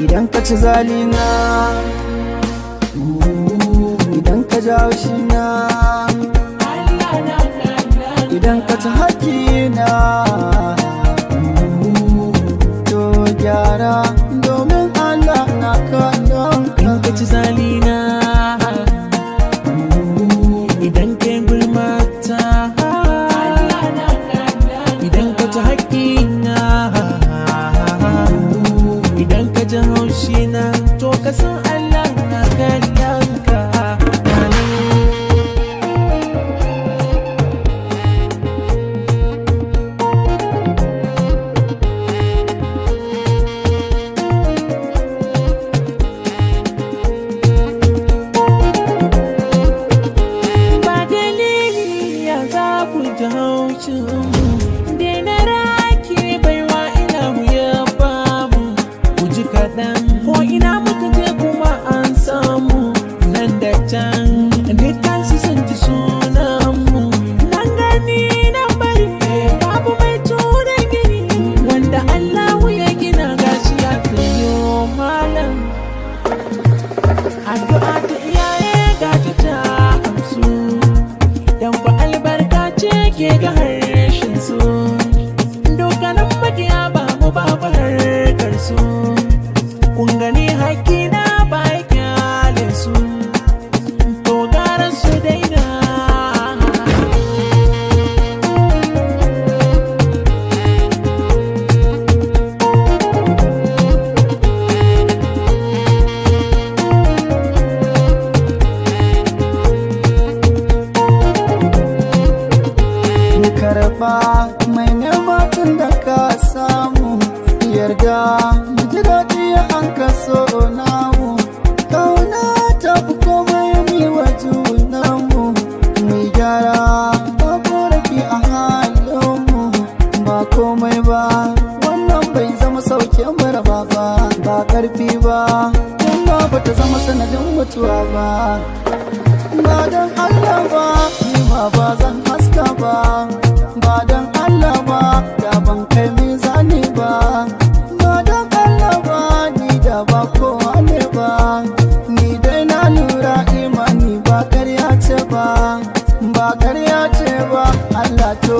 Idan ka ci zalina, idan ka ja haushina, idan ka ci haƙƙina, to gyara domin Allah na kallon ka. In ka ci zalina, idan ka yi gulmata, idan ka ci haƙƙina, idan ka ji haushina, to ka san Allah na kallon ka. Ba dalili ya za ku ji haushinmu, daina raki baiwa ina mu ya bamu. Ku ji kaɗan ko ina muka je kuma an samu, nan da can dukkan su sun ji sunanmu. Nan gani nan bari babu mai tura gini, wanda Allahu ya gina gashi ya tsayo malam. Addu'a ta iyaye ga ta amsu, dan ku albarka ce ke ga harshen su. Dukkanin makiya ba mu babu harkar su, kun gani haƙƙina ba ya kyale su, to gara su daina. Karɓa mai nema tun da ka samu, yarda mu ji daɗi an kaso namu. Kauna ta fi komai mi wa junanmu, mu gyara ba korafi a halinmu. Ba komai ba wannan bai zama sauke mara ba, ba ƙarfi ba kuma ba ta zama sanadin mutuwa ba. Ba don Allah ba ni ma ba zan haska ba, ba don Allah ba da ban kai mizani ba, ba don Allah ba ni da ba kowa ne ba. Ni dai na lura imani ba ƙarya ce ba, ba ƙarya ce ba. Allah to